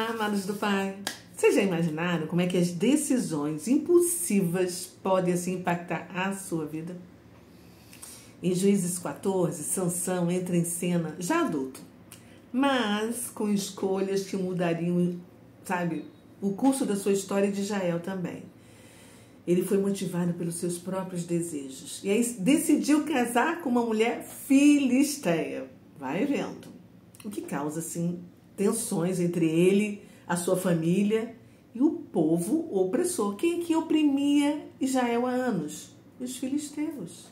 Olá, amados do Pai. Vocês já imaginaram como é que as decisões impulsivas podem assim impactar a sua vida? Em Juízes 14, Sansão entra em cena já adulto, mas com escolhas que mudariam, o curso da sua história de Israel também. Ele foi motivado pelos seus próprios desejos e aí decidiu casar com uma mulher filisteia. Vai vendo. O que causa, assim, tensões entre ele, a sua família e o povo opressor. Quem que oprimia Israel há anos? Os filisteus.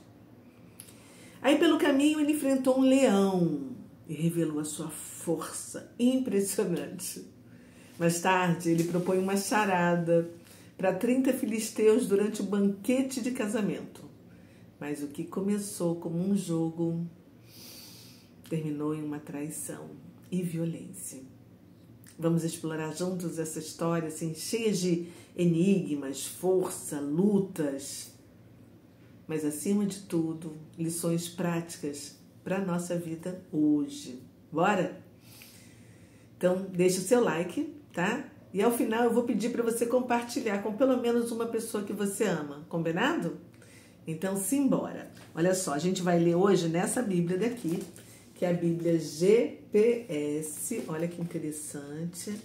Aí, pelo caminho, ele enfrentou um leão e revelou a sua força impressionante. Mais tarde, ele propõe uma charada para 30 filisteus durante o banquete de casamento. Mas o que começou como um jogo terminou em uma traição e violência. Vamos explorar juntos essa história assim, cheia de enigmas, força, lutas, mas acima de tudo, lições práticas para a nossa vida hoje. Bora? Então, deixa o seu like, tá? E ao final eu vou pedir para você compartilhar com pelo menos uma pessoa que você ama, combinado? Então, simbora. Olha só, a gente vai ler hoje nessa Bíblia daqui, que é a Bíblia GPS. Olha que interessante.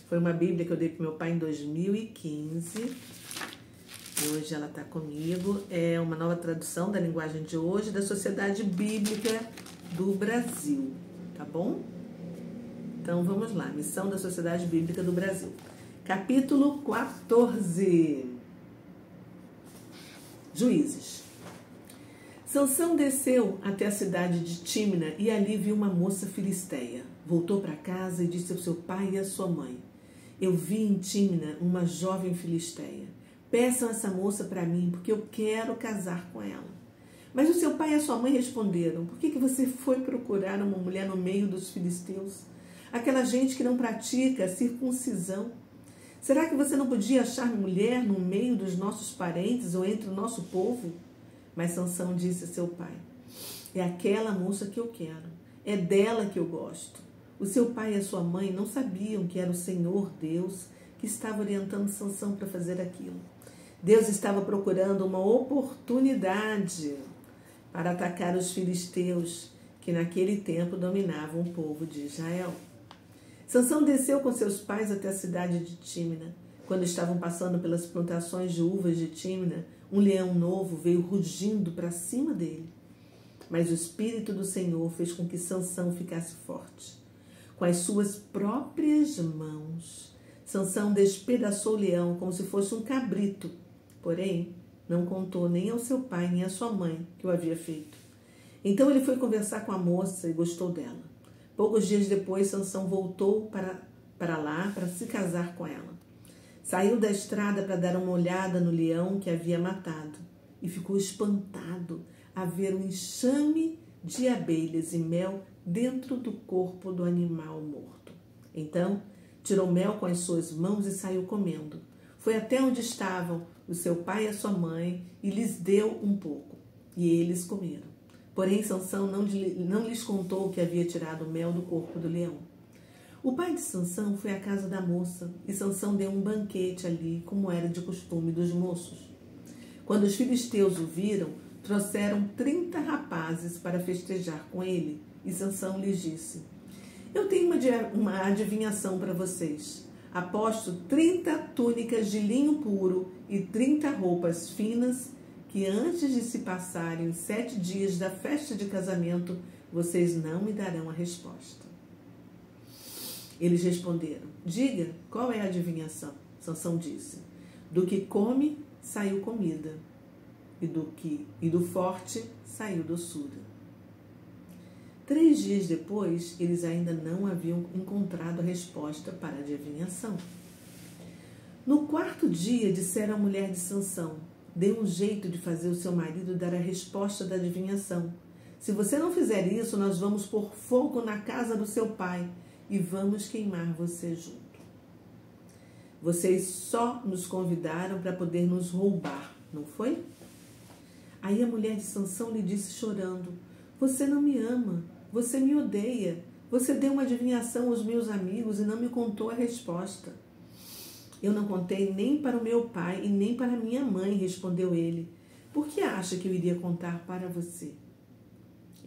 Foi uma Bíblia que eu dei para meu pai em 2015. E hoje ela está comigo. É uma nova tradução da linguagem de hoje da Sociedade Bíblica do Brasil. Tá bom? Então vamos lá. Missão da Sociedade Bíblica do Brasil. Capítulo 14. Juízes. Sansão desceu até a cidade de Tímina e ali viu uma moça filisteia. Voltou para casa e disse ao seu pai e à sua mãe: eu vi em Tímina uma jovem filisteia. Peçam essa moça para mim, porque eu quero casar com ela. Mas o seu pai e a sua mãe responderam: por que você foi procurar uma mulher no meio dos filisteus? Aquela gente que não pratica a circuncisão. Será que você não podia achar mulher no meio dos nossos parentes ou entre o nosso povo? Mas Sansão disse a seu pai: é aquela moça que eu quero, é dela que eu gosto. O seu pai e a sua mãe não sabiam que era o Senhor Deus que estava orientando Sansão para fazer aquilo. Deus estava procurando uma oportunidade para atacar os filisteus, que naquele tempo dominavam o povo de Israel. Sansão desceu com seus pais até a cidade de Tímina. Quando estavam passando pelas plantações de uvas de Tímina, um leão novo veio rugindo para cima dele. Mas o Espírito do Senhor fez com que Sansão ficasse forte. Com as suas próprias mãos, Sansão despedaçou o leão como se fosse um cabrito. Porém, não contou nem ao seu pai nem à sua mãe que o havia feito. Então ele foi conversar com a moça e gostou dela. Poucos dias depois, Sansão voltou para lá para se casar com ela. Saiu da estrada para dar uma olhada no leão que havia matado e ficou espantado a ver um enxame de abelhas e mel dentro do corpo do animal morto. Então, tirou mel com as suas mãos e saiu comendo. Foi até onde estavam o seu pai e a sua mãe e lhes deu um pouco, e eles comeram. Porém, Sansão não lhes contou que havia tirado o mel do corpo do leão. O pai de Sansão foi à casa da moça e Sansão deu um banquete ali, como era de costume dos moços. Quando os filisteus o viram, trouxeram 30 rapazes para festejar com ele e Sansão lhes disse: eu tenho uma adivinhação para vocês. Aposto 30 túnicas de linho puro e 30 roupas finas que antes de se passarem os 7 dias da festa de casamento, vocês não me darão a resposta. Eles responderam: diga, qual é a adivinhação? Sansão disse: do que come, saiu comida, e do forte, saiu doçura. 3 dias depois, eles ainda não haviam encontrado a resposta para a adivinhação. No 4º dia, disseram à mulher de Sansão: dê um jeito de fazer o seu marido dar a resposta da adivinhação. Se você não fizer isso, nós vamos pôr fogo na casa do seu pai e vamos queimar você junto. Vocês só nos convidaram para poder nos roubar, não foi? Aí a mulher de Sansão lhe disse chorando: você não me ama, você me odeia. Você deu uma adivinhação aos meus amigos e não me contou a resposta. Eu não contei nem para o meu pai e nem para minha mãe, respondeu ele. Por que acha que eu iria contar para você?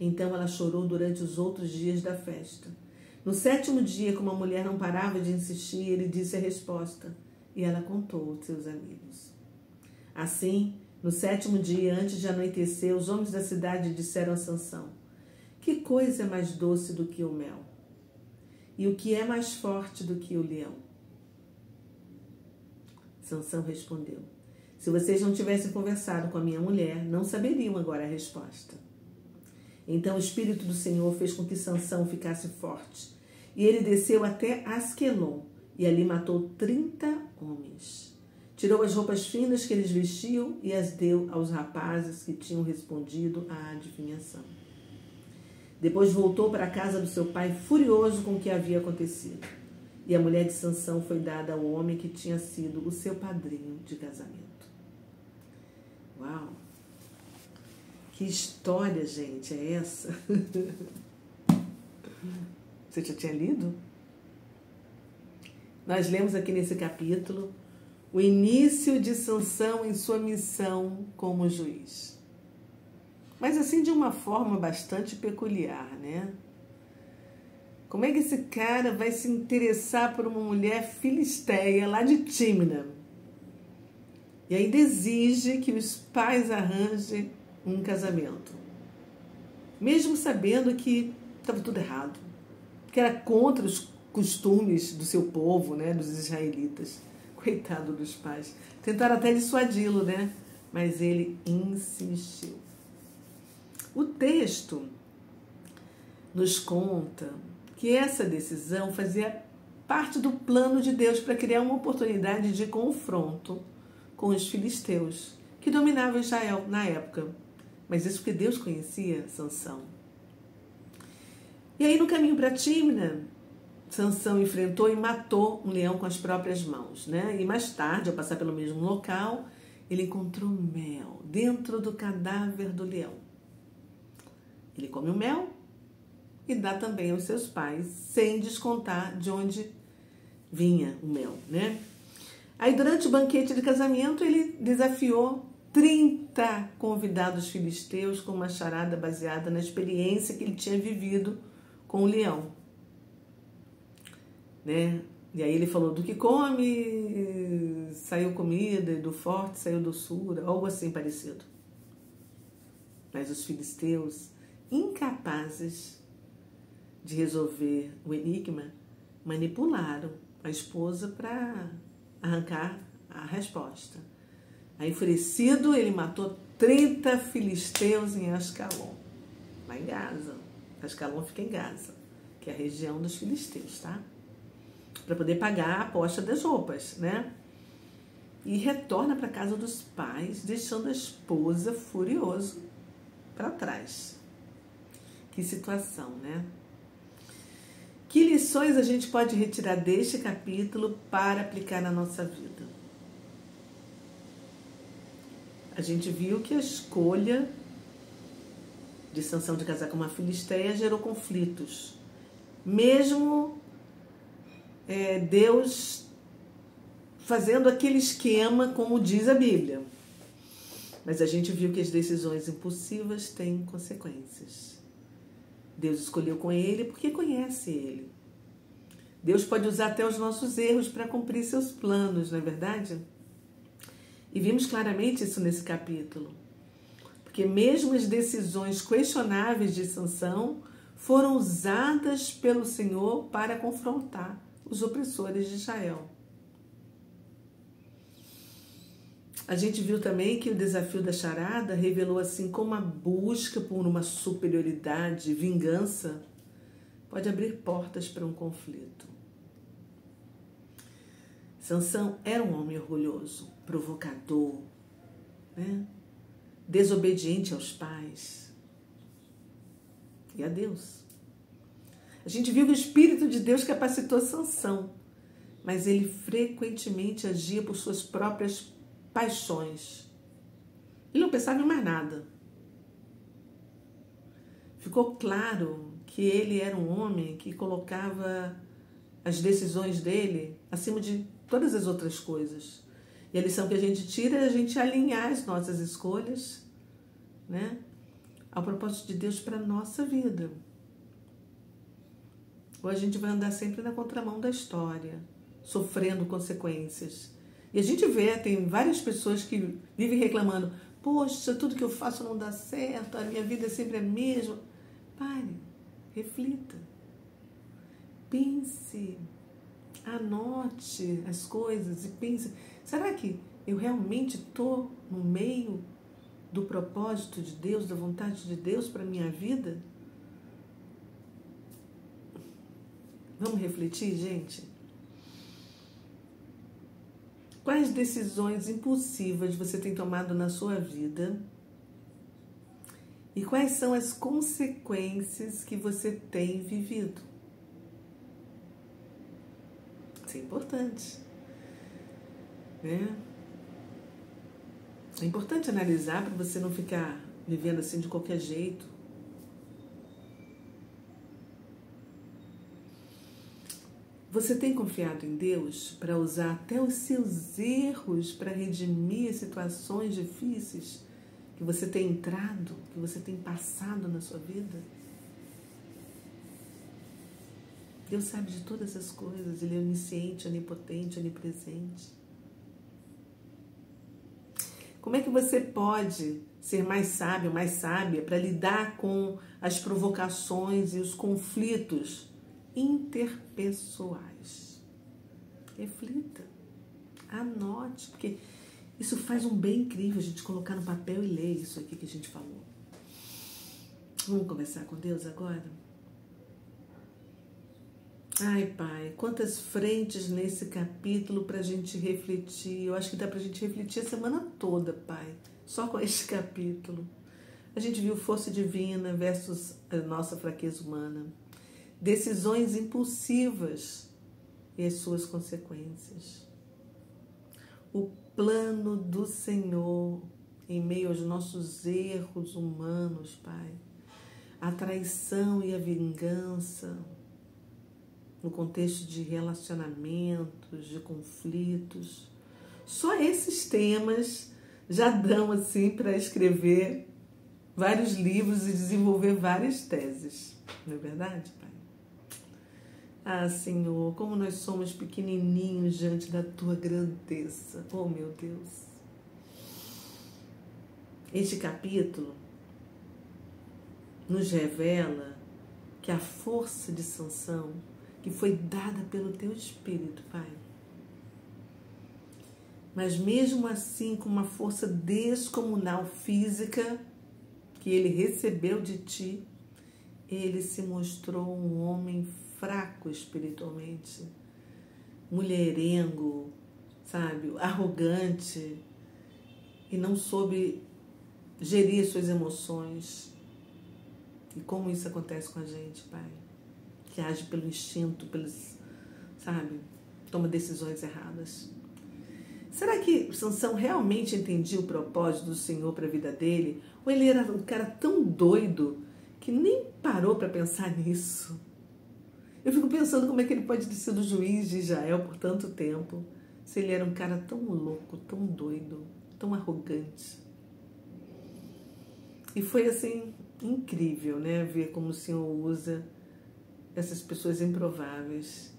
Então ela chorou durante os outros dias da festa. No 7º dia, como a mulher não parava de insistir, ele disse a resposta e ela contou aos seus amigos. Assim, no 7º dia, antes de anoitecer, os homens da cidade disseram a Sansão: que coisa é mais doce do que o mel? E o que é mais forte do que o leão? Sansão respondeu: se vocês não tivessem conversado com a minha mulher, não saberiam agora a resposta. Então o Espírito do Senhor fez com que Sansão ficasse forte, e ele desceu até Asquelon, e ali matou 30 homens. Tirou as roupas finas que eles vestiam e as deu aos rapazes que tinham respondido à adivinhação. Depois voltou para a casa do seu pai, furioso com o que havia acontecido. E a mulher de Sansão foi dada ao homem que tinha sido o seu padrinho de casamento. Uau! Que história, gente, é essa? Você já tinha lido? Nós lemos aqui nesse capítulo o início de Sansão em sua missão como juiz. Mas assim de uma forma bastante peculiar, né? Como é que esse cara vai se interessar por uma mulher filisteia lá de Tímina? E ainda exige que os pais arranjem um casamento. Mesmo sabendo que estava tudo errado. Que era contra os costumes do seu povo, né? Dos israelitas. Coitado dos pais. Tentaram até dissuadi-lo, né? Mas ele insistiu. O texto nos conta que essa decisão fazia parte do plano de Deus para criar uma oportunidade de confronto com os filisteus, que dominavam Israel na época. Mas isso porque Deus conhecia Sansão. E aí no caminho para Tímina, Sansão enfrentou e matou um leão com as próprias mãos, né? E mais tarde, ao passar pelo mesmo local, ele encontrou mel dentro do cadáver do leão. Ele come o mel e dá também aos seus pais, sem descontar de onde vinha o mel, né? Aí, durante o banquete de casamento, ele desafiou 30 convidados filisteus com uma charada baseada na experiência que ele tinha vivido com o leão, né? E aí ele falou: do que come saiu comida, e do forte saiu doçura, algo assim parecido. Mas os filisteus, incapazes de resolver o enigma, manipularam a esposa para arrancar a resposta. Aí, enfurecido, ele matou 30 filisteus em Ascalon, lá em Gaza. Ascalon fica em Gaza, que é a região dos filisteus, tá? Para poder pagar a aposta das roupas, né? E retorna para a casa dos pais, deixando a esposa furioso para trás. Que situação, né? Que lições a gente pode retirar deste capítulo para aplicar na nossa vida? A gente viu que a escolha de Sansão de casar com uma filisteia gerou conflitos. Mesmo Deus fazendo aquele esquema como diz a Bíblia. Mas a gente viu que as decisões impulsivas têm consequências. Deus escolheu com ele porque conhece ele. Deus pode usar até os nossos erros para cumprir seus planos, não é verdade? E vimos claramente isso nesse capítulo. Porque mesmo as decisões questionáveis de Sansão foram usadas pelo Senhor para confrontar os opressores de Israel. A gente viu também que o desafio da charada revelou assim como a busca por uma superioridade, vingança, pode abrir portas para um conflito. Sansão era um homem orgulhoso, provocador, né? Desobediente aos pais e a Deus. A gente viu que o Espírito de Deus capacitou Sansão, mas ele frequentemente agia por suas próprias paixões. Ele não pensava em mais nada. Ficou claro que ele era um homem que colocava as decisões dele acima de todas as outras coisas. E a lição que a gente tira é a gente alinhar as nossas escolhas, né, ao propósito de Deus para a nossa vida. Ou a gente vai andar sempre na contramão da história, sofrendo consequências. E a gente vê, tem várias pessoas que vivem reclamando: poxa, tudo que eu faço não dá certo, a minha vida é sempre a mesma. Pare, reflita, pense, anote as coisas e pense: será que eu realmente estou no meio do propósito de Deus, da vontade de Deus para a minha vida? Vamos refletir, gente? Quais decisões impulsivas você tem tomado na sua vida? E quais são as consequências que você tem vivido? Isso é importante, né? É importante analisar para você não ficar vivendo assim de qualquer jeito. Você tem confiado em Deus para usar até os seus erros para redimir situações difíceis que você tem entrado, que você tem passado na sua vida? Deus sabe de todas as coisas, Ele é onisciente, onipotente, onipresente. Como é que você pode ser mais sábio, mais sábia para lidar com as provocações e os conflitos interpessoais? Reflita, anote, porque isso faz um bem incrível a gente colocar no papel e ler isso aqui que a gente falou. Vamos conversar com Deus agora? Ai, Pai, quantas frentes nesse capítulo para a gente refletir. Eu acho que dá para a gente refletir a semana toda, Pai, só com este capítulo. A gente viu força divina versus a nossa fraqueza humana, decisões impulsivas e as suas consequências, o plano do Senhor em meio aos nossos erros humanos, Pai, a traição e a vingança no contexto de relacionamentos, de conflitos. Só esses temas já dão assim para escrever vários livros e desenvolver várias teses. Não é verdade, Pai? Ah, Senhor, como nós somos pequenininhos diante da Tua grandeza. Oh, meu Deus. Este capítulo nos revela que a força de Sansão, que foi dada pelo Teu Espírito, Pai, mas mesmo assim com uma força descomunal física que ele recebeu de Ti, ele se mostrou um homem fraco espiritualmente, mulherengo, sabe, arrogante, e não soube gerir suas emoções. E como isso acontece com a gente, Pai, que age pelo instinto, sabe, toma decisões erradas. Será que Sansão realmente entendia o propósito do Senhor para a vida dele? Ou ele era um cara tão doido que nem parou para pensar nisso? Eu fico pensando como é que ele pode ter sido juiz de Israel por tanto tempo, se ele era um cara tão louco, tão doido, tão arrogante. E foi assim incrível, né, ver como o Senhor usa essas pessoas improváveis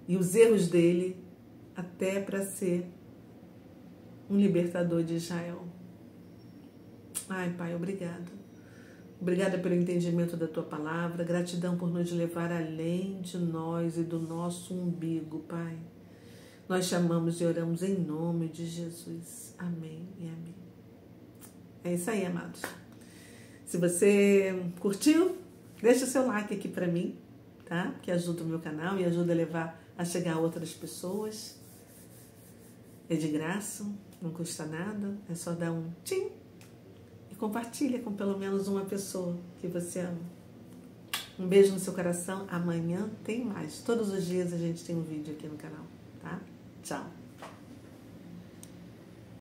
e os erros dele até para ser um libertador de Israel. Ai, Pai, obrigado. Obrigada pelo entendimento da Tua palavra. Gratidão por nos levar além de nós e do nosso umbigo, Pai. Nós chamamos e oramos em nome de Jesus. Amém e amém. É isso aí, amados. Se você curtiu, deixa o seu like aqui para mim, tá? Que ajuda o meu canal e ajuda a levar a chegar a outras pessoas. É de graça, não custa nada, é só dar um tchim e compartilha com pelo menos uma pessoa que você ama. Um beijo no seu coração. Amanhã tem mais. Todos os dias a gente tem um vídeo aqui no canal, tá? Tchau.